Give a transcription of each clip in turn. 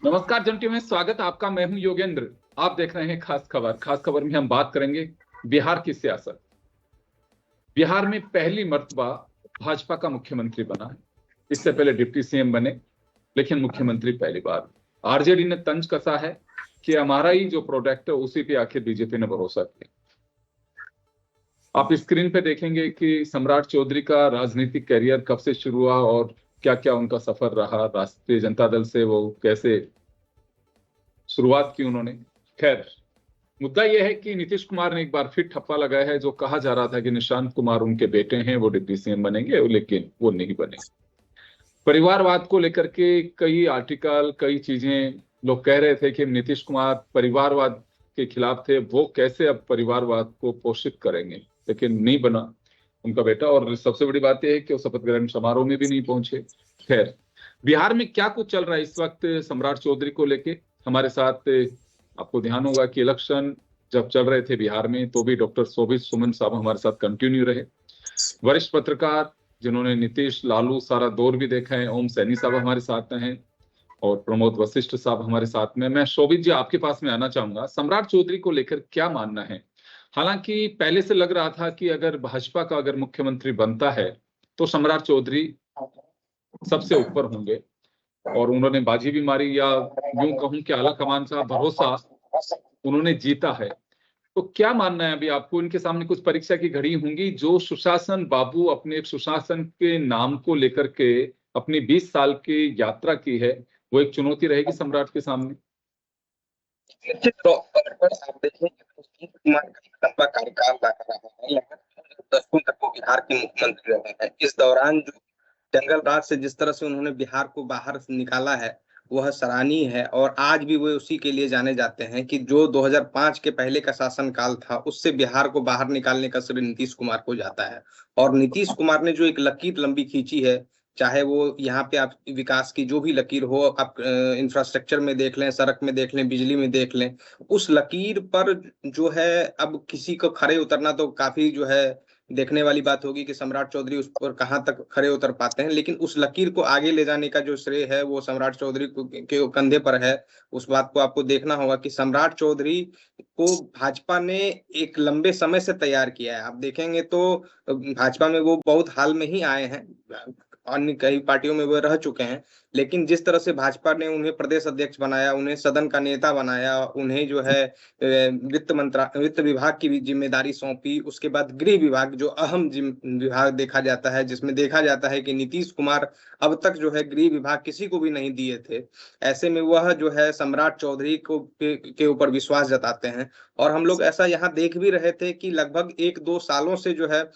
नमस्कार जंटी में स्वागत आपका। मैं हूं योगेंद्र। आप देख रहे हैं खास खबर। खास खबर में हम बात करेंगे बिहार की सियासत। बिहार में पहली मर्तबा भाजपा का मुख्यमंत्री बना है। इससे पहले डिप्टी सीएम बने, लेकिन मुख्यमंत्री पहली बार। आरजेडी ने तंज कसा है कि हमारा ही जो प्रोडक्ट है उसी पे आखिर बीजेपी ने भरोसा किया। आप स्क्रीन पे देखेंगे कि सम्राट चौधरी का राजनीतिक करियर कब से शुरू हुआ और क्या क्या उनका सफर रहा। राष्ट्रीय जनता दल से वो कैसे शुरुआत की उन्होंने। खैर, मुद्दा यह है कि नीतीश कुमार ने एक बार फिर ठप्पा लगाया है। जो कहा जा रहा था कि निशांत कुमार उनके बेटे हैं, वो डिप्टी सीएम बनेंगे, लेकिन वो नहीं बने। परिवारवाद को लेकर के कई आर्टिकल, कई चीजें लोग कह रहे थे कि नीतीश कुमार परिवारवाद के खिलाफ थे, वो कैसे अब परिवारवाद को पोषित करेंगे, लेकिन नहीं बना उनका बेटा। और सबसे बड़ी बात यह है कि वो शपथ ग्रहण समारोह में भी नहीं पहुंचे। खैर, बिहार में क्या कुछ चल रहा है इस वक्त सम्राट चौधरी को लेके हमारे साथ। आपको ध्यान होगा कि इलेक्शन जब चल रहे थे बिहार में, तो भी डॉक्टर शोभित सुमन साहब हमारे साथ कंटिन्यू रहे। वरिष्ठ पत्रकार जिन्होंने नीतीश लालू सारा दौर भी देखा है, ओम सैनी साहब हमारे साथ हैं और प्रमोद वशिष्ठ साहब हमारे साथ में। मैं शोभित जी आपके पास में आना चाहूंगा, सम्राट चौधरी को लेकर क्या मानना है। हालांकि पहले से लग रहा था कि अगर भाजपा का अगर मुख्यमंत्री बनता है तो सम्राट चौधरी सबसे ऊपर होंगे, और उन्होंने बाजी भी मारी, या यूं कहूं कि आला कमान का भरोसा उन्होंने जीता है। तो क्या मानना है अभी आपको, इनके सामने कुछ परीक्षा की घड़ी होंगी। जो सुशासन बाबू अपने एक सुशासन के नाम को लेकर के अपनी 20 साल की यात्रा की है, वो एक चुनौती रहेगी सम्राट के सामने। निश्चित तौर पर आप देखें कि नीतीश कुमार का एक लंबा कार्यकाल रहा है। लगभग दशकों तक वो बिहार के मुख्यमंत्री रहे हैं। इस दौरान जो जंगल राज से जिस तरह से उन्होंने बिहार को बाहर निकाला है, वह सराहनीय है। और आज भी वो उसी के लिए जाने जाते हैं कि जो 2005 के पहले का शासनकाल था, उससे बिहार को बाहर निकालने का श्रेय नीतीश कुमार को जाता है। और नीतीश कुमार ने जो एक लकीर लंबी खींची है, चाहे वो यहाँ पे आप विकास की जो भी लकीर हो, आप इंफ्रास्ट्रक्चर में देख लें, सड़क में देख लें, बिजली में देख लें, उस लकीर पर जो है अब किसी को खड़े उतरना तो काफी जो है देखने वाली बात होगी कि सम्राट चौधरी उस पर कहाँ तक खड़े उतर पाते हैं। लेकिन उस लकीर को आगे ले जाने का जो श्रेय है वो सम्राट चौधरी के कंधे पर है। उस बात को आपको देखना होगा कि सम्राट चौधरी को भाजपा ने एक लंबे समय से तैयार किया है। आप देखेंगे तो भाजपा में वो बहुत हाल में ही आए हैं, अन्य कई पार्टियों में वो रह चुके हैं। लेकिन जिस तरह से भाजपा ने उन्हें प्रदेश अध्यक्ष बनाया, उन्हें सदन का नेता बनाया, उन्हें जो है वित्त विभाग की भी जिम्मेदारी सौंपी, उसके बाद गृह विभाग जो अहम विभाग देखा जाता है, जिसमें देखा जाता है कि नीतीश कुमार अब तक जो है गृह विभाग किसी को भी नहीं दिए थे। ऐसे में वह जो है सम्राट चौधरी को के ऊपर विश्वास जताते हैं। और हम लोग ऐसा यहाँ देख भी रहे थे कि लगभग 1-2 सालों से जो है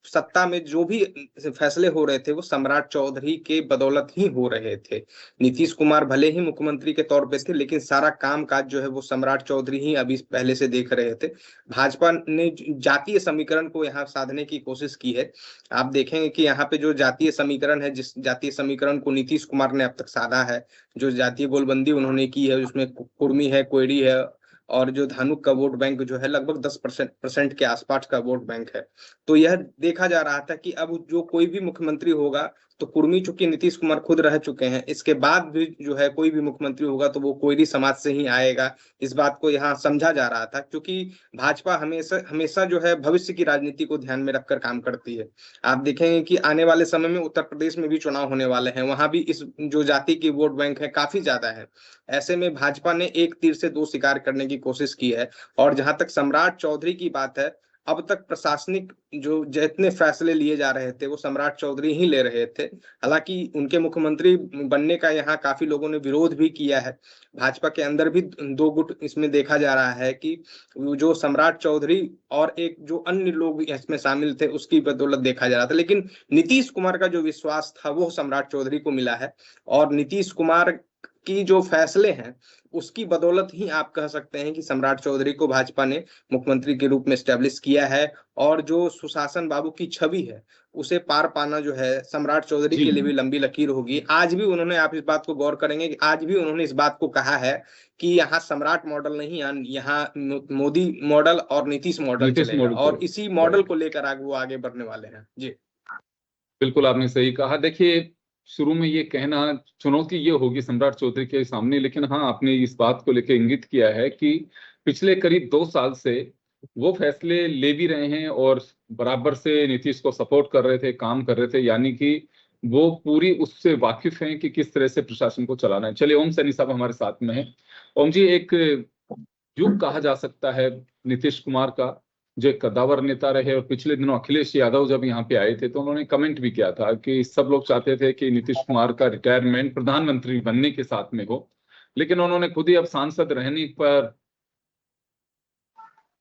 सत्ता में जो भी फैसले हो रहे थे वो सम्राट चौधरी के बदौलत ही हो रहे थे। नीतीश कुमार भले ही मुख्यमंत्री के तौर पे थे, लेकिन सारा काम काज जो है वो सम्राट चौधरी ही अभी पहले से देख रहे थे। भाजपा ने जातीय समीकरण को यहाँ साधने की कोशिश की है। आप देखेंगे कि यहाँ पे जो जातीय समीकरण है, जिस जातीय समीकरण को नीतीश कुमार ने अब तक साधा है, जो जातीय गोलबंदी उन्होंने की है, उसमें कुर्मी है, कोयरी है, और जो धानुक का वोट बैंक जो है लगभग 10% के आसपास का वोट बैंक है। तो यह देखा जा रहा था कि अब जो कोई भी मुख्यमंत्री होगा, तो कुर्मी चूंकि नीतीश कुमार खुद रह चुके हैं, इसके बाद भी जो है कोई भी मुख्यमंत्री होगा तो वो कोयरी समाज से ही आएगा। इस बात को यहाँ समझा जा रहा था, क्योंकि भाजपा हमेशा हमेशा जो है भविष्य की राजनीति को ध्यान में रखकर काम करती है। आप देखेंगे कि आने वाले समय में उत्तर प्रदेश में भी चुनाव होने वाले हैं, वहां भी इस जो जाति की वोट बैंक है काफी ज्यादा है। ऐसे में भाजपा ने एक तीर से दो शिकार करने की कोशिश की है। और जहां तक सम्राट चौधरी की बात है, अब तक प्रशासनिक जो जितने फैसले लिए जा रहे थे वो सम्राट चौधरी ही ले रहे थे। हालांकि उनके मुख्यमंत्री बनने का यहाँ काफी लोगों ने विरोध भी किया है। भाजपा के अंदर भी दो गुट इसमें देखा जा रहा है कि जो सम्राट चौधरी और एक जो अन्य लोग इसमें शामिल थे उसकी बदौलत देखा जा रहा था। लेकिन नीतीश कुमार का जो विश्वास था वो सम्राट चौधरी को मिला है। और नीतीश कुमार की जो फैसले हैं उसकी बदौलत ही आप कह सकते हैं कि सम्राट चौधरी को भाजपा ने मुख्यमंत्री के रूप में एस्टेब्लिश किया है। और जो सुशासन बाबू की छवि है उसे पार पाना जो है सम्राट चौधरी जी के लिए भी लंबी लकीर होगी। आज भी उन्होंने, आप इस बात को गौर करेंगे कि आज भी उन्होंने इस बात को कहा है कि यहाँ सम्राट मॉडल नहीं, यहाँ मोदी मॉडल और नीतीश मॉडल नीतीश चलेगा, मोदी और चले। इसी मॉडल राइट, को लेकर आगे वो आगे बढ़ने वाले हैं। जी बिल्कुल आपने सही कहा। देखिए, शुरू में ये कहना चुनौती ये होगी सम्राट चौधरी के सामने, लेकिन हाँ, आपने इस बात को लेकर इंगित किया है कि पिछले करीब 2 साल से वो फैसले ले भी रहे हैं और बराबर से नीतीश को सपोर्ट कर रहे थे, काम कर रहे थे, यानी कि वो पूरी उससे वाकिफ हैं कि किस तरह से प्रशासन को चलाना है। चलिए, ओम सैनी साहब हमारे साथ में हैं। ओम जी, एक युग कहा जा सकता है नीतीश कुमार का, जो एक कद्दावर नेता रहे, और पिछले दिनों अखिलेश यादव जब यहाँ पे आए थे तो उन्होंने कमेंट भी किया था कि सब लोग चाहते थे कि नीतीश कुमार का रिटायरमेंट प्रधानमंत्री बनने के साथ में हो, लेकिन उन्होंने खुद ही अब सांसद रहने पर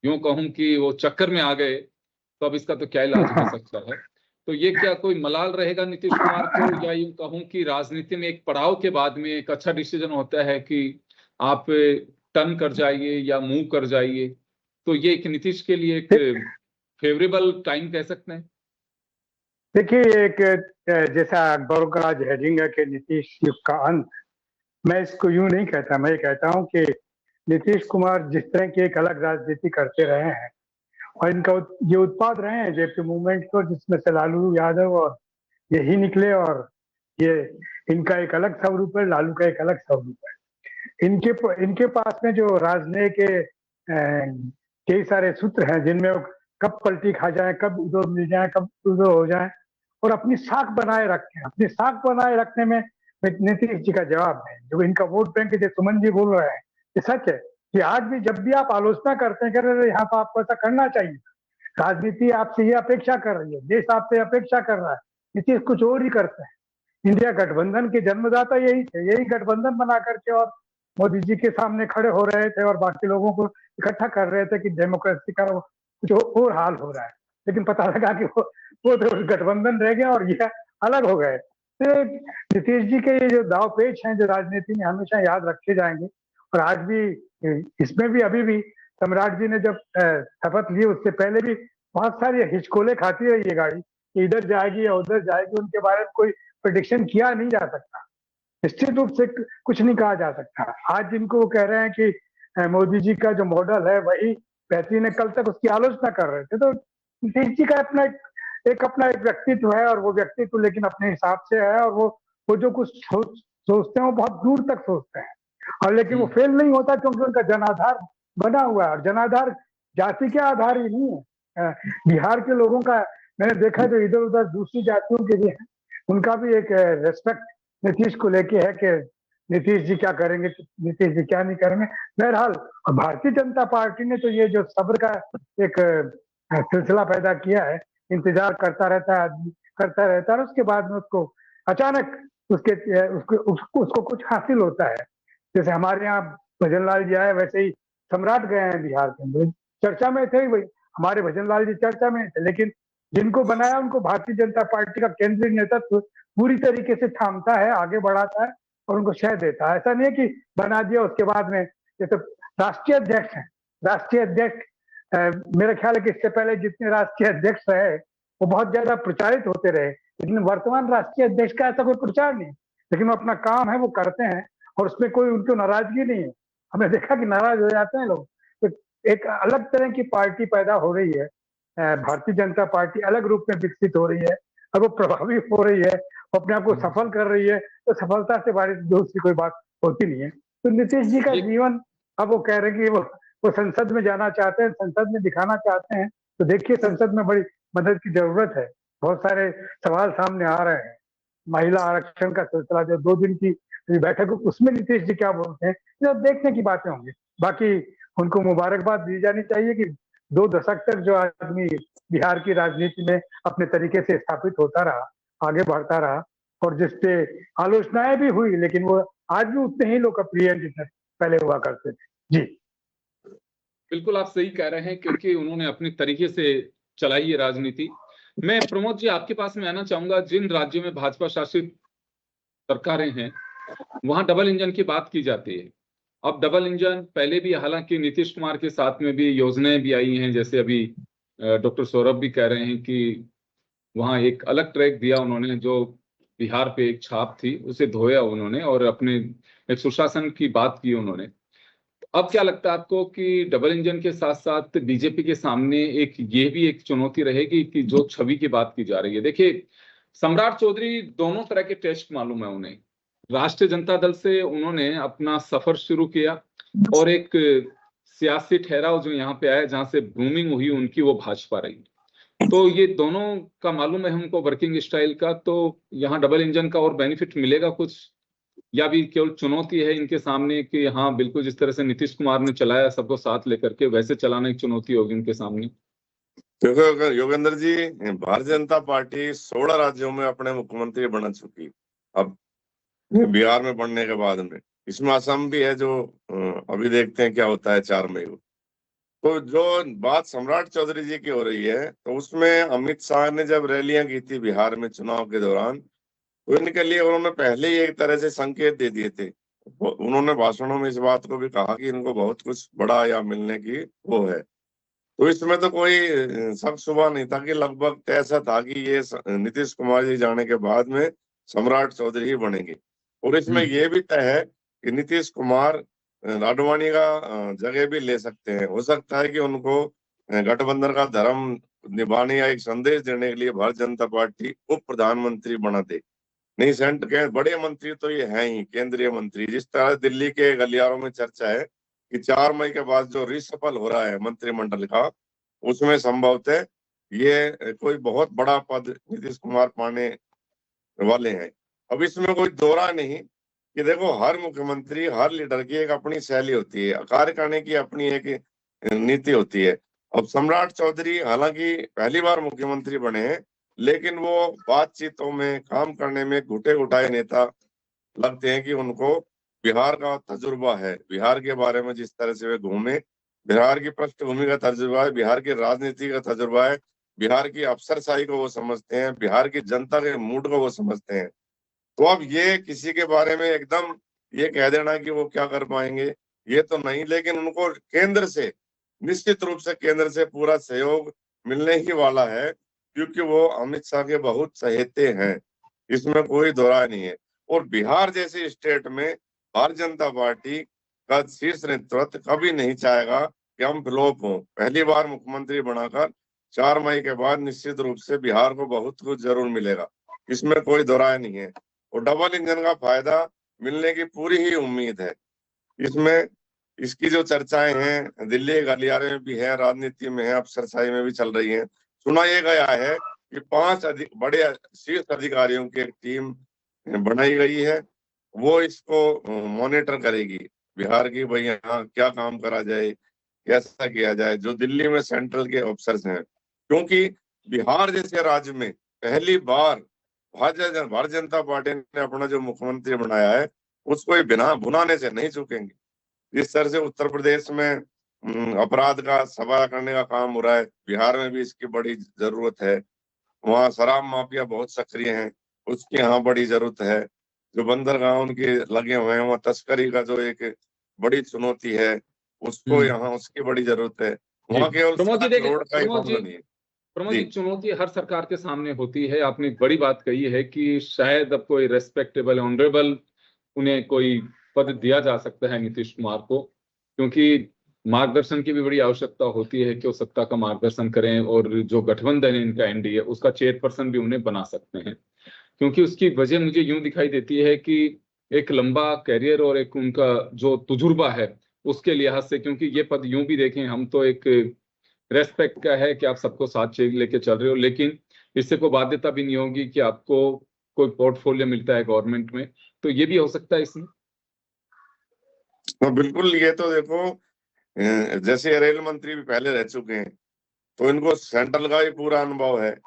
यूं कहूं कि वो चक्कर में आ गए, तो अब इसका तो क्या इलाज हो सकता है। तो ये क्या कोई मलाल रहेगा नीतीश कुमार को, या यूं कहूं कि राजनीति में एक पड़ाव के बाद में एक अच्छा डिसीजन होता है कि आप टर्न कर जाइए या मूव कर जाइए, तो ये एक नीतीश के लिए एक फेवरेबल टाइम कह सकते हैं? देखिए, एक जैसा अखबारों का आज हेडिंग है कि नीतीश युग का अंत, मैं इसको यूं नहीं कहता। मैं ये कहता हूं कि नीतीश कुमार जिस तरह की एक अलग राजनीति करते रहे हैं और इनका ये उत्पाद रहे हैं जेपी मूवमेंट को, जिसमें से लालू यादव और यही निकले, और ये इनका एक अलग स्वरूप है, लालू का एक अलग स्वरूप है। इनके पास में जो राजनीति के कई सारे सूत्र हैं जिनमें वो कब पलटी खा जाए, कब उधर मिल जाए, कब उधर हो जाए, और अपनी साख बनाए रखें। अपनी साख बनाए रखने में नीतीश जी का जवाब है। जो इनका वोट बैंक, जो सुमन जी बोल रहे हैं, ये सच है कि आज भी जब भी आप आलोचना करते हैं, कह रहे यहाँ तो आपको ऐसा करना चाहिए, राजनीति आपसे ये अपेक्षा कर रही है, देश आपसे अपेक्षा कर रहा है, नीतीश कुछ और ही करते हैं। इंडिया गठबंधन के जन्मदाता यही थे, यही गठबंधन बना करके और मोदी जी के सामने खड़े हो रहे थे और बाकी लोगों को इकट्ठा कर रहे थे कि डेमोक्रेसी का कुछ और हाल हो रहा है। लेकिन पता लगा कि वो तो गठबंधन रह गया और ये अलग हो गए। तो नीतीश जी के ये जो दाव पेच हैं, जो राजनीति में हमेशा याद रखे जाएंगे। और आज भी, इसमें भी, अभी भी सम्राट जी ने जब शपथ ली, उससे पहले भी बहुत सारी हिचकोले खाती रही है गाड़ी कि इधर जाएगी या उधर जाएगी। उनके बारे में कोई प्रेडिक्शन किया नहीं जा सकता, निश्चित रूप से कुछ नहीं कहा जा सकता। आज जिनको वो कह रहे हैं कि मोदी जी का जो मॉडल है वही बेहतरीन है, कल तक उसकी आलोचना कर रहे थे। तो नीतीश जी का अपना एक व्यक्तित्व है, और वो व्यक्तित्व लेकिन अपने हिसाब से है, और वो जो कुछ सोचते हैं वो बहुत दूर तक सोचते हैं, और लेकिन वो फेल नहीं होता क्योंकि उनका जनाधार बना हुआ है। और जनाधार जाति के आधार ही नहीं है। बिहार के लोगों का मैंने देखा जो इधर उधर दूसरी जातियों के भी हैं, उनका भी एक रेस्पेक्ट नीतीश को लेके है कि नीतीश जी क्या करेंगे, नीतीश जी क्या नहीं करेंगे। बहरहाल, भारतीय जनता पार्टी ने तो ये जो सब्र का एक सिलसिला पैदा किया है, इंतजार करता रहता है आदमी, करता रहता है, और उसके बाद में उसको अचानक उसको कुछ हासिल होता है। जैसे हमारे यहाँ भजन लाल जी आए, वैसे ही सम्राट गए हैं बिहार के अंदर, चर्चा में थे वही हमारे भजन लाल जी, चर्चा में थे। लेकिन जिनको बनाया उनको भारतीय जनता पार्टी का केंद्रीय नेतृत्व पूरी तरीके से थामता है, आगे बढ़ाता है और उनको शह देता है। ऐसा नहीं है कि बना दिया उसके बाद में। ये तो राष्ट्रीय अध्यक्ष हैं, राष्ट्रीय अध्यक्ष मेरा ख्याल है कि इससे पहले जितने राष्ट्रीय अध्यक्ष रहे वो बहुत ज्यादा प्रचारित होते रहे, लेकिन वर्तमान राष्ट्रीय अध्यक्ष का ऐसा कोई प्रचार नहीं, लेकिन वो अपना काम है वो करते हैं, और उसमें कोई उनको नाराजगी नहीं है। हमने देखा कि नाराज हो जाते हैं लोग। तो एक अलग तरह की पार्टी पैदा हो रही है, भारतीय जनता पार्टी अलग रूप में विकसित हो रही है, और वो प्रभावी हो रही है, अपने आप को सफल कर रही है। तो सफलता से बड़ी दूसरी कोई बात होती नहीं है। तो नीतीश जी का जीवन, अब वो कह रहे हैं कि वो संसद में जाना चाहते हैं, संसद में दिखाना चाहते हैं। तो देखिए, संसद में बड़ी मदद की जरूरत है। बहुत सारे सवाल सामने आ रहे हैं। महिला आरक्षण का सिलसिला, जो 2 दिन की बैठक, उसमें नीतीश जी क्या बोलते हैं, जो देखने की बातें होंगी। बाकी उनको मुबारकबाद दी जानी चाहिए कि 2 दशक तक जो आदमी बिहार की राजनीति में अपने तरीके से स्थापित होता रहा, आगे बढ़ता रहा, और जिससे आलोचनाएं भी हुई, लेकिन वो आज भी उतने ही लोकप्रिय हैं जितने पहले हुआ करते थे। जी बिल्कुल, आप सही कह रहे हैं, क्योंकि उन्होंने अपने तरीके से चलाई है राजनीति। मैं प्रमोद जी आपके पास में आना चाहूंगा। जिन राज्यों में भाजपा शासित सरकारें हैं वहां डबल इंजन की बात की जाती है। अब डबल इंजन पहले भी, हालांकि नीतीश कुमार के साथ में भी योजनाएं भी आई हैं, जैसे अभी डॉक्टर सौरभ भी कह रहे हैं कि वहां एक अलग ट्रैक दिया उन्होंने, जो बिहार पे एक छाप थी उसे धोया उन्होंने, और अपने एक सुशासन की बात की उन्होंने। अब क्या लगता है आपको कि डबल इंजन के साथ साथ बीजेपी के सामने एक ये भी एक चुनौती रहेगी कि जो छवि की बात की जा रही है? देखिए, सम्राट चौधरी दोनों तरह के टेस्ट मालूम है उन्हें। राष्ट्रीय जनता दल से उन्होंने अपना सफर शुरू किया और एक सियासी ठहराव जो यहाँ पे आया, जहां से ग्रूमिंग हुई उनकी, वो भाजपा रही। तो ये दोनों का मालूम है हमको वर्किंग स्टाइल का। तो यहाँ डबल इंजन का और बेनिफिट मिलेगा कुछ, या भी केवल चुनौती है इनके सामने कि हाँ बिल्कुल जिस तरह से नीतीश कुमार ने चलाया सबको साथ लेकर के, वैसे चलाना एक चुनौती होगी उनके सामने? क्योंकि अगर योगेंद्र जी, भारतीय जनता पार्टी 16 राज्यों में अपने मुख्यमंत्री बना चुकी। अब बिहार में बनने के बाद में इसमें असम भी है, जो अभी देखते हैं क्या होता है 4 मई को। तो जो बात सम्राट चौधरी जी की हो रही है, तो उसमें अमित शाह ने जब रैलियां की थी बिहार में चुनाव के दौरान, तो इनके लिए उन्होंने पहले ही एक तरह से संकेत दे दिए थे। उन्होंने भाषणों में इस बात को भी कहा कि इनको बहुत कुछ बड़ा या मिलने की वो है। तो इसमें तो कोई शक शुबा नहीं था कि लगभग तय ऐसा था कि ये नीतीश कुमार जी जाने के बाद में सम्राट चौधरी ही बनेंगे। और इसमें ये भी तय है कि नीतीश कुमार आडवाणी का जगह भी ले सकते हैं। हो सकता है कि उनको गठबंधन का धर्म निभाने या एक संदेश देने के लिए भारतीय जनता पार्टी उप प्रधानमंत्री बना दे। नहीं, सेंटर के बड़े मंत्री तो ये हैं ही, केंद्रीय मंत्री। जिस तरह दिल्ली के गलियारों में चर्चा है कि 4 मई के बाद जो रिसफल हो रहा है मंत्रिमंडल का, उसमें संभवतः ये कोई बहुत बड़ा पद नीतीश कुमार पाने वाले हैं। अब इसमें कोई दोहरा नहीं कि देखो, हर मुख्यमंत्री, हर लीडर की एक अपनी शैली होती है, कार्य करने की अपनी एक नीति होती है। अब सम्राट चौधरी हालांकि पहली बार मुख्यमंत्री बने हैं, लेकिन वो बातचीतों में, काम करने में घुटे घुटाए नेता लगते हैं कि उनको बिहार का तजुर्बा है। बिहार के बारे में जिस तरह से वे घूमे, बिहार की पृष्ठभूमि का तजुर्बा है, बिहार की राजनीति का तजुर्बा है, बिहार की अफसरशाही को वो समझते हैं, बिहार की जनता के मूड को वो समझते हैं। तो अब ये किसी के बारे में एकदम ये कह देना कि वो क्या कर पाएंगे, ये तो नहीं। लेकिन उनको केंद्र से, निश्चित रूप से केंद्र से पूरा सहयोग मिलने ही वाला है, क्योंकि वो अमित शाह के बहुत चहेते हैं, इसमें कोई दोहरा नहीं है। और बिहार जैसे स्टेट में भारतीय जनता पार्टी का शीर्ष नेतृत्व कभी नहीं चाहेगा कि हम फ्लॉप हों। पहली बार मुख्यमंत्री बनाकर 4 मई के बाद निश्चित रूप से बिहार को बहुत कुछ जरूर मिलेगा, इसमें कोई दोहराय नहीं है। और डबल इंजन का फायदा मिलने की पूरी ही उम्मीद है। इसमें इसकी जो चर्चाएं हैं दिल्ली गलियारे में भी है, राजनीति में है, अफसरशाही में भी चल रही हैं। सुना ये गया है कि 5 बड़े शीर्ष अधिकारियों की एक टीम बनाई गई है, वो इसको मॉनिटर करेगी बिहार की, भाई यहाँ क्या काम करा जाए, कैसा किया जाए, जो दिल्ली में सेंट्रल के अफसर्स हैं। क्योंकि बिहार जैसे राज्य में पहली बार भारतीय जनता पार्टी ने अपना जो मुख्यमंत्री बनाया है, उसको ये बिना भुनाने से नहीं चूकेंगे। जिस तरह से उत्तर प्रदेश में अपराध का सफाया करने का काम हो रहा है, बिहार में भी इसकी बड़ी जरूरत है। वहाँ शराब माफिया बहुत सक्रिय हैं, उसकी यहाँ बड़ी जरूरत है। जो बंदरगाह उनके लगे हुए हैं, वहाँ तस्करी का जो एक बड़ी चुनौती है, उसको यहाँ उसकी बड़ी जरूरत है। वहाँ केवल प्रमोद जी सड़क देखिए, रोड का ही मामला नहीं है। प्रमोद जी, चुनौती हर सरकार के सामने होती है। आपने एक बड़ी बात कही है कि शायद अब कोई रेस्पेक्टेबल, ऑनरेबल उन्हें कोई पद दिया जा सकता है नीतीश कुमार को, क्योंकि मार्गदर्शन की भी बड़ी आवश्यकता होती है कि वो सत्ता का मार्गदर्शन करें, और जो गठबंधन है इनका एनडीए, उसका चेयरपर्सन भी उन्हें बना सकते हैं। क्योंकि उसकी वजह मुझे यूं दिखाई देती है कि एक लंबा कैरियर और एक उनका जो तजुर्बा है उसके लिहाज से, क्योंकि ये पद यूं भी देखें हम तो एक रेस्पेक्ट का है कि आप सबको साथ लेके चल रहे हो, लेकिन इससे कोई बाध्यता भी नहीं होगी कि आपको कोई पोर्टफोलियो मिलता है गवर्नमेंट में। तो ये भी हो सकता है इसमें। हाँ बिल्कुल, ये तो देखो, जैसे रेल मंत्री भी पहले रह चुके हैं, तो इनको सेंट्रल का भी पूरा अनुभव है।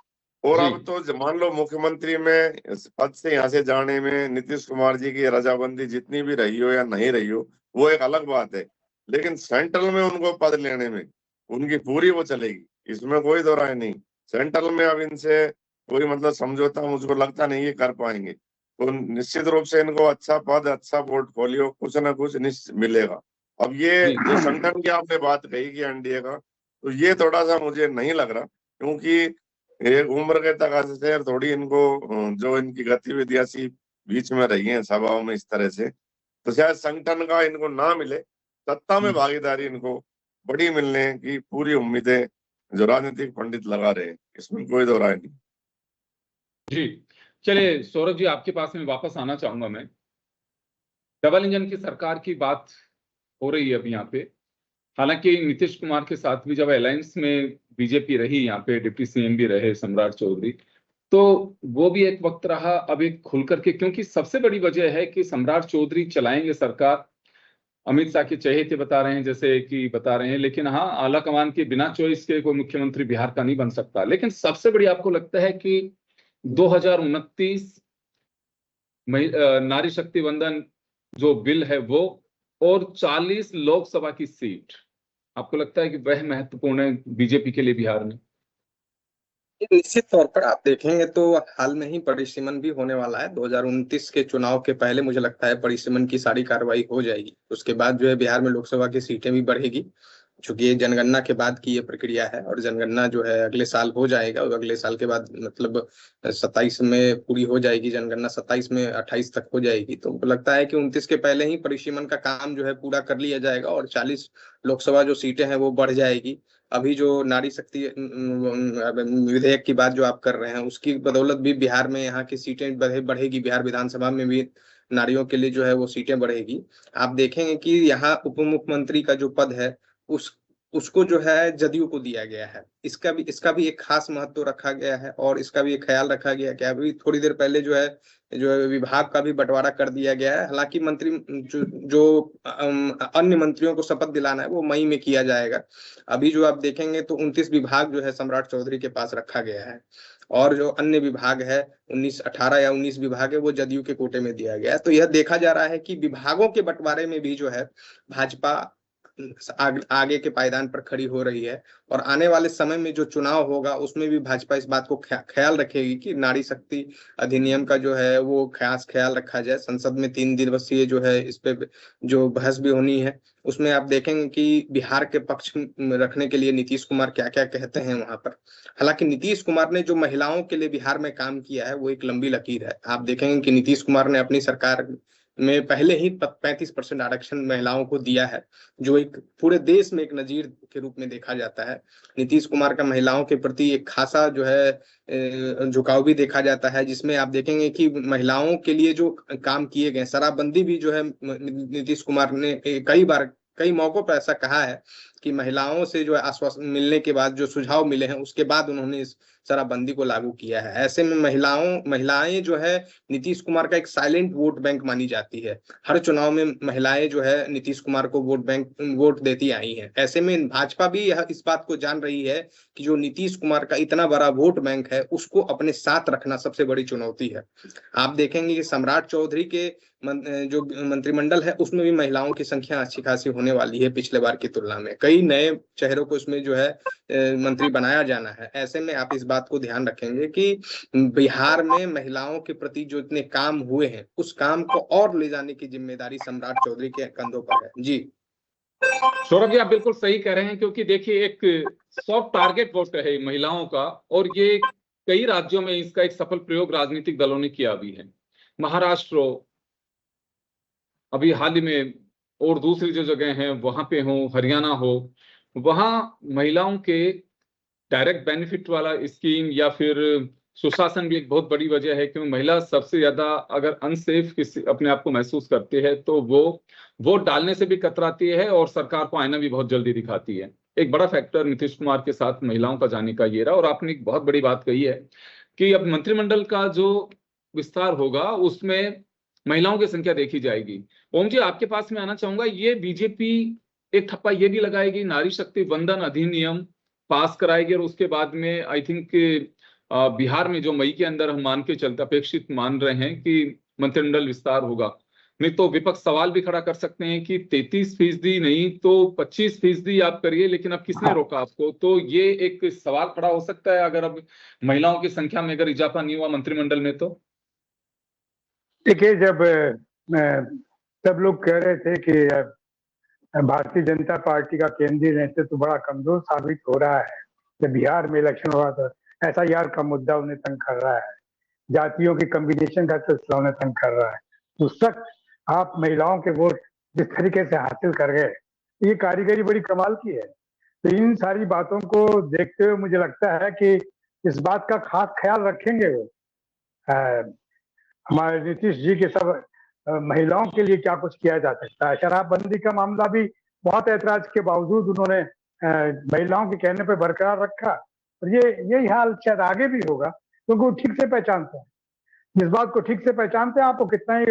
और जी। अब तो मान लो मुख्यमंत्री में पद से यहाँ से जाने में नीतीश कुमार जी की रजाबंदी जितनी भी रही हो या नहीं रही हो, वो एक अलग बात है। लेकिन सेंट्रल में उनको पद लेने में उनकी पूरी वो चलेगी, इसमें कोई दो राय नहीं। सेंट्रल में अब इनसे कोई मतलब समझौता मुझको लगता नहीं ये कर पाएंगे। तो निश्चित रूप से इनको अच्छा पद, अच्छा पोर्टफोलियो, कुछ ना कुछ निश्चित मिलेगा। अब ये जी। जो संगठन की आपने बात कही कि एनडीए का, तो ये थोड़ा सा मुझे नहीं लग रहा, क्योंकि एक उम्र के तकाजे से थोड़ी इनको जो इनकी गतिविधियां सी बीच में रही हैं सभाओं में इस तरह से, तो शायद संगठन का इनको ना मिले, सत्ता में भागीदारी इनको बड़ी मिलने की पूरी उम्मीदें जो राजनीतिक पंडित लगा रहे हैं, इसमें कोई दो राय नहीं। जी, चलिए सौरभ जी, आपके पास में वापस आना चाहूंगा मैं। डबल इंजन की सरकार की बात हो रही है अभी यहाँ पे। हालांकि नीतीश कुमार के साथ भी जब अलायंस में बीजेपी रही, यहाँ पे डिप्टी सीएम भी रहे सम्राट चौधरी, तो वो भी एक वक्त रहा। अब एक खुल करके, क्योंकि सबसे बड़ी वजह है कि सम्राट चौधरी चलाएंगे सरकार, अमित शाह के चहेते बता रहे हैं, जैसे कि बता रहे हैं, लेकिन हाँ, आला कमान के बिना चॉइस के कोई मुख्यमंत्री बिहार का नहीं बन सकता। लेकिन सबसे बड़ी आपको लगता है कि 2029 नारी शक्ति वंदन जो बिल है वो, और 40 लोकसभा की सीट, आपको लगता है कि वह महत्वपूर्ण है बीजेपी के लिए बिहार में? निश्चित तौर पर आप देखेंगे तो हाल में ही परिसीमन भी होने वाला है। 2029 के चुनाव के पहले मुझे लगता है परिसीमन की सारी कार्रवाई हो जाएगी। उसके बाद जो है बिहार में लोकसभा की सीटें भी बढ़ेगी, चूंकि ये जनगणना के बाद की ये प्रक्रिया है और जनगणना जो है अगले साल हो जाएगा और अगले साल के बाद मतलब 27 में पूरी हो जाएगी जनगणना, 27 में 28 तक हो जाएगी। तो मुझे लगता है कि 29 के पहले ही परिसीमन का काम जो है पूरा कर लिया जाएगा और 40 लोकसभा जो सीटें हैं वो बढ़ जाएगी। अभी जो नारी शक्ति विधेयक की बात जो आप कर रहे हैं उसकी बदौलत भी बिहार में यहाँ की सीटें बढ़ेगी। बिहार विधानसभा में भी नारियों के लिए जो है वो सीटें बढ़ेगी। आप देखेंगे कि यहाँ उप मुख्यमंत्री का जो पद है उसको जो है जदयू को दिया गया है। इसका भी एक खास महत्व रखा गया है और इसका भी एक ख्याल रखा गया है कि अभी थोड़ी देर पहले जो है विभाग का भी बंटवारा कर दिया गया है। हालांकि मंत्री जो अन्य मंत्रियों को शपथ दिलाना है वो मई में किया जाएगा। अभी जो आप देखेंगे तो 29 विभाग जो है सम्राट चौधरी के पास रखा गया है और जो अन्य विभाग है 18 या 19 विभाग है वो जदयू के कोटे में दिया गया है। तो यह देखा जा रहा है कि विभागों के बंटवारे में भी जो है भाजपा आगे के पायदान पर खड़ी हो रही है और आने वाले समय में जो चुनाव होगा उसमें भी भाजपा इस बात को ख्याल रखेगी कि नारी शक्ति अधिनियम का जो है वो खास ख्याल रखा जाए। संसद में 3 दिवसीय जो है इस पे जो बहस भी होनी है उसमें आप देखेंगे कि बिहार के पक्ष रखने के लिए नीतीश कुमार क्या क्या कहते हैं वहां पर। हालांकि नीतीश कुमार ने जो महिलाओं के लिए बिहार में काम किया है वो एक लंबी लकीर है। आप देखेंगे कि नीतीश कुमार ने अपनी सरकार में पहले ही 35% आरक्षण महिलाओं को दिया है, जो एक पूरे देश में एक नजीर के रूप में देखा जाता है। नीतीश कुमार का महिलाओं के प्रति एक खासा जो है झुकाव भी देखा जाता है, जिसमें आप देखेंगे कि महिलाओं के लिए जो काम किए गए, शराबबंदी भी जो है नीतीश कुमार ने कई मौकों पर ऐसा कहा है कि महिलाओं से जो है आश्वासन मिलने के बाद जो सुझाव मिले हैं उसके बाद उन्होंने इस शराबबंदी को लागू किया है। ऐसे में महिलाएं जो है नीतीश कुमार का एक साइलेंट वोट बैंक मानी जाती है। हर चुनाव में महिलाएं जो है नीतीश कुमार को वोट देती आई हैं। ऐसे में भाजपा भी यह इस बात को जान रही है कि जो नीतीश कुमार का इतना बड़ा वोट बैंक है उसको अपने साथ रखना सबसे बड़ी चुनौती है। आप देखेंगे कि सम्राट चौधरी के जो मंत्रिमंडल है उसमें भी महिलाओं की संख्या अच्छी खासी होने वाली है पिछले बार की तुलना में। कई नए चेहरों को इसमें जो है मंत्री बनाया जाना है। ऐसे में आप इस बात को ध्यान रखेंगे कि बिहार में महिलाओं के प्रति जो इतने काम हुए हैं उस काम को और ले जाने की जिम्मेदारी सम्राट चौधरी के कंधों पर है। जी सौरभ जी, आप बिल्कुल सही कह रहे हैं, क्योंकि देखिए एक सॉफ्ट टारगेट वोट है महिलाओं का, और ये कई राज्यों में इसका एक सफल प्रयोग राजनीतिक दलों ने किया भी है। महाराष्ट्र अभी हाल ही में, और दूसरी जो जगह हैं वहां पे हो, हरियाणा हो, वहां महिलाओं के डायरेक्ट बेनिफिट वाला स्कीम या फिर सुशासन भी एक बहुत बड़ी वजह है। क्योंकि महिला सबसे ज्यादा अगर अनसेफ किसी अपने आप को महसूस करती है तो वो वोट डालने से भी कतराती है और सरकार को आईना भी बहुत जल्दी दिखाती है। एक बड़ा फैक्टर नीतीश कुमार के साथ महिलाओं का जाने का ये रहा। और आपने एक बहुत बड़ी बात कही है कि अब मंत्रिमंडल का जो विस्तार होगा उसमें महिलाओं की संख्या देखी जाएगी। ओम जी, आपके पास में आना चाहूंगा, ये बीजेपी एक ठप्पा ये भी लगाएगी, नारी शक्ति वंदन अधिनियम पास कराएगी, और उसके बाद में आई थिंक बिहार में जो मई के अंदर हम मान के चलते अपेक्षित मान रहे हैं कि मंत्रिमंडल विस्तार होगा। नहीं तो विपक्ष सवाल भी खड़ा कर सकते हैं कि 33% नहीं तो 25% आप करिए, लेकिन अब किसने रोका आपको? तो ये एक सवाल खड़ा हो सकता है अगर अब महिलाओं की संख्या में अगर इजाफा नहीं हुआ मंत्रिमंडल में तो। देखिए, जब सब लोग कह रहे थे कि भारतीय जनता पार्टी का केंद्रीय नेतृत्व बड़ा कमजोर साबित हो रहा है, जब बिहार में इलेक्शन हुआ था SIR का मुद्दा उन्हें तंग कर रहा है, जातियों की कम्बिनेशन का सिलसिला उन्हें तंग कर रहा है, तो सच आप महिलाओं के वोट जिस तरीके से हासिल कर गए, ये कारीगरी बड़ी कमाल की है। तो इन सारी बातों को देखते हुए मुझे लगता है कि इस बात का खास ख्याल रखेंगे वो हमारे नीतीश जी के सब महिलाओं के लिए क्या कुछ किया जा सकता है। शराबबंदी का मामला भी बहुत ऐतराज के बावजूद उन्होंने महिलाओं के कहने पर बरकरार रखा, और यही हाल शायद आगे भी होगा, क्योंकि वो ठीक से पहचानते हैं, जिस बात को ठीक से पहचानते हैं, आपको कितना ही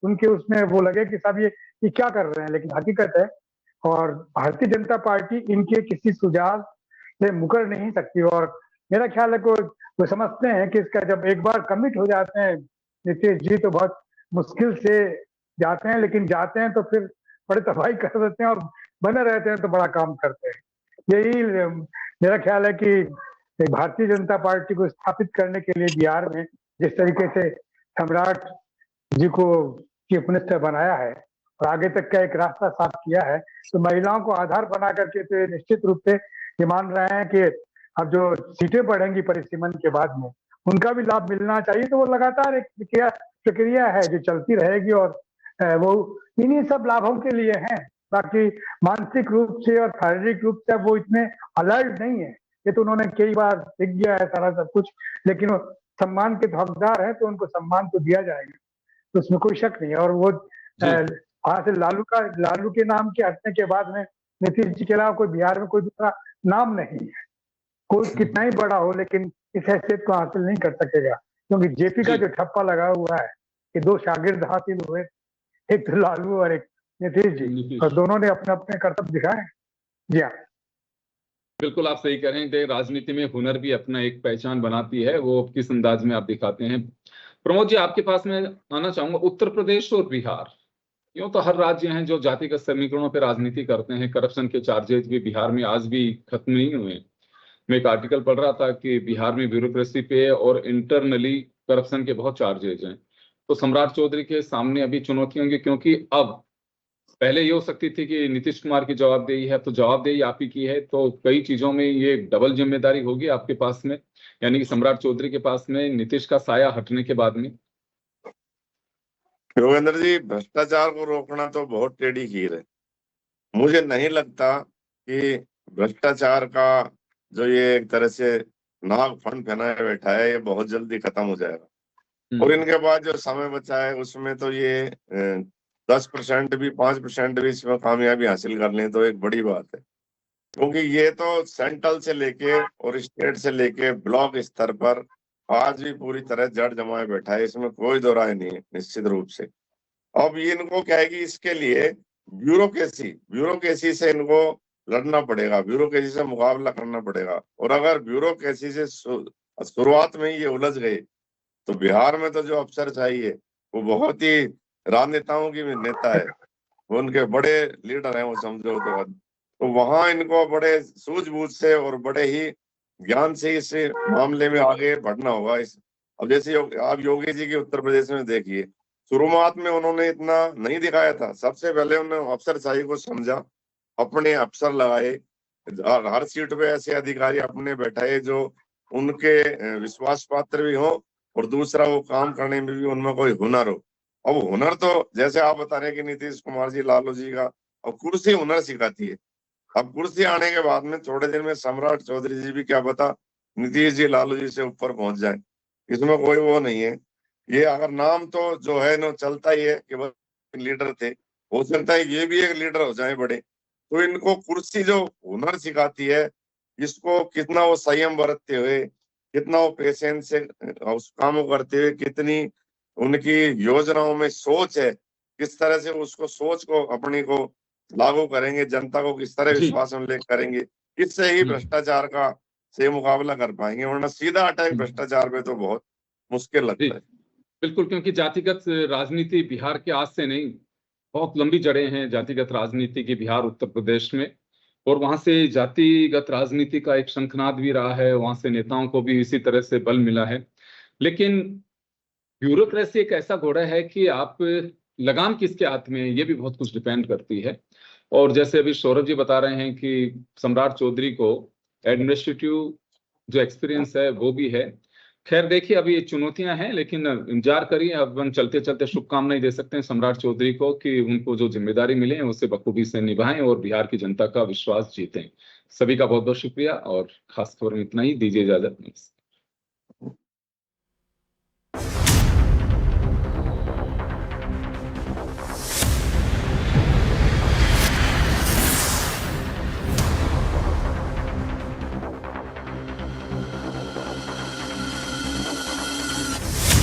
उनके उसमें वो लगे कि सब ये क्या कर रहे हैं, लेकिन हकीकत है। और भारतीय जनता पार्टी इनके किसी सुझाव से मुकर नहीं सकती, और मेरा ख्याल है वो समझते हैं कि इसका जब एक बार कमिट हो जाते हैं नीतीश जी तो बहुत मुश्किल से जाते हैं, लेकिन जाते हैं तो फिर बड़े तबाही कर देते हैं, और बने रहते हैं तो बड़ा काम करते हैं। यही मेरा ख्याल है कि भारतीय जनता पार्टी को स्थापित करने के लिए बिहार में जिस तरीके से सम्राट जी को चीफ मिनिस्टर बनाया है और आगे तक का एक रास्ता साफ किया है, तो महिलाओं को आधार बना करके तो ये निश्चित रूप से ये मान रहे हैं कि अब जो सीटें बढ़ेंगी परिसीमन के बाद में उनका भी लाभ मिलना चाहिए। तो वो लगातार एक प्रक्रिया है जो चलती रहेगी, और वो इन्हीं सब लाभों के लिए हैं। बाकी मानसिक रूप से और शारीरिक रूप से वो इतने अलर्ट नहीं है, ये तो उन्होंने कई बार सीख गया है सारा सब कुछ, लेकिन वो सम्मान के हकदार है तो उनको सम्मान तो दिया जाएगा, तो उसमें कोई शक नहीं है। और वो वहां से लालू के नाम के हटने के बाद में नीतीश जी के अलावा कोई बिहार में कोई दूसरा नाम नहीं है, कोई कितना ही बड़ा हो, लेकिन इस हैसियत को हासिल नहीं कर सकेगा, क्योंकि जेपी का जो ठप्पा लगा हुआ है कि 2 शागिर्द हासिल हुए, एक तो लालू और एक नीतीश जी, और दोनों ने अपने अपने कर्तव्य दिखाए। जी हाँ, बिल्कुल आप सही कह रहे हैं। राजनीति में हुनर भी अपना एक पहचान बनाती है, वो किस अंदाज में आप दिखाते हैं। प्रमोद जी, आपके पास में आना चाहूंगा। उत्तर प्रदेश और बिहार, यूं तो हर राज्य हैं जो जातिगत समीकरणों पर राजनीति करते हैं। करप्शन के चार्जेस भी बिहार में आज भी खत्म नहीं हुए। मैं एक आर्टिकल पढ़ रहा था कि बिहार में ब्यूरोक्रेसी पे और इंटरनली करप्शन के बहुत चार्जेज हैं। तो सम्राट चौधरी के सामने अभी चुनौती होंगी, क्योंकि अब पहले ये हो सकती थी कि नीतीश कुमार की जवाबदेही है, तो जवाबदेही आप ही की है, तो कई चीजों में ये डबल जिम्मेदारी होगी आपके पास में, यानी कि सम्राट चौधरी के पास में नीतीश का साया हटने के बाद में। योगेंद्र जी, भ्रष्टाचार को रोकना तो बहुत टेढ़ी खीर है। मुझे नहीं लगता कि भ्रष्टाचार का जो ये एक तरह से नाग फंड फैलाया बैठा है, ये बहुत जल्दी खत्म हो जाएगा। और इनके बाद जो समय बचा है उसमें तो ये 10% भी 5% भी इसमें कामयाबी हासिल कर लें तो एक बड़ी बात है, क्योंकि ये तो सेंट्रल से लेके और स्टेट से लेके ब्लॉक स्तर पर आज भी पूरी तरह जड़ जमाए बैठा है, इसमें कोई दो राय नहीं है निश्चित रूप से। अब ये इनको क्या है कि इसके लिए ब्यूरोक्रेसी से इनको लड़ना पड़ेगा, ब्यूरोक्रेसी से मुकाबला करना पड़ेगा। और अगर ब्यूरोक्रेसी से शुरुआत में ही ये उलझ गए तो बिहार में तो जो अफसर चाहिए वो बहुत ही राजनेताओं की नेता है, वो उनके बड़े लीडर हैं, वो समझो तो वहां इनको बड़े सूझबूझ से और बड़े ही ज्ञान से इस मामले में आगे बढ़ना होगा। अब जैसे आप योगी जी की उत्तर प्रदेश में देखिए, शुरुआत में उन्होंने इतना नहीं दिखाया था। सबसे पहले उन्होंने अफसरशाही को समझा, अपने अफसर लगाए, हर सीट पे ऐसे अधिकारी अपने बैठाए जो उनके विश्वास पात्र भी हो, और दूसरा वो काम करने में भी उनमें कोई हुनर हो। अब हुनर तो जैसे आप बता रहे हैं कि नीतीश कुमार जी, लालू जी का, अब कुर्सी हुनर सिखाती है। अब कुर्सी आने के बाद में थोड़े दिन में सम्राट चौधरी जी भी क्या पता नीतीश जी लालू जी से ऊपर पहुंच जाए, इसमें कोई वो नहीं है। ये अगर नाम तो जो है ना चलता ही है कि वो लीडर थे, हो सकता है ये भी एक लीडर हो जाए बड़े। तो इनको कुर्सी जो हुनर सिखाती है, इसको कितना वो संयम बरतते हुए, कितना वो पेशेंस से उस काम को करते हुए, कितनी उनकी योजनाओं में सोच है, किस तरह से उसको सोच को अपनी को लागू करेंगे, जनता को किस तरह विश्वास में ले करेंगे, इससे ही भ्रष्टाचार का से मुकाबला कर पाएंगे, वरना सीधा अटैक भ्रष्टाचार पे तो बहुत मुश्किल लगता है। बिल्कुल, क्योंकि जातिगत राजनीति बिहार के आज से नहीं, बहुत लंबी जड़ें हैं जातिगत राजनीति की बिहार उत्तर प्रदेश में, और वहां से जातिगत राजनीति का एक शंखनाद भी रहा है, वहां से नेताओं को भी इसी तरह से बल मिला है। लेकिन ब्यूरोक्रेसी एक ऐसा घोड़ा है कि आप लगाम किसके हाथ में है, ये भी बहुत कुछ डिपेंड करती है। और जैसे अभी सौरभ जी बता रहे हैं कि सम्राट चौधरी को एडमिनिस्ट्रेटिव जो एक्सपीरियंस है वो भी है। खैर देखिए, अभी ये चुनौतियां हैं, लेकिन इंतजार करिए। अब हम चलते चलते शुभकामनाएं दे सकते हैं सम्राट चौधरी को कि उनको जो जिम्मेदारी मिले उसे बखूबी से निभाएं और बिहार की जनता का विश्वास जीतें। सभी का बहुत बहुत शुक्रिया, और खास खबर में इतना ही। दीजिए इजाजत।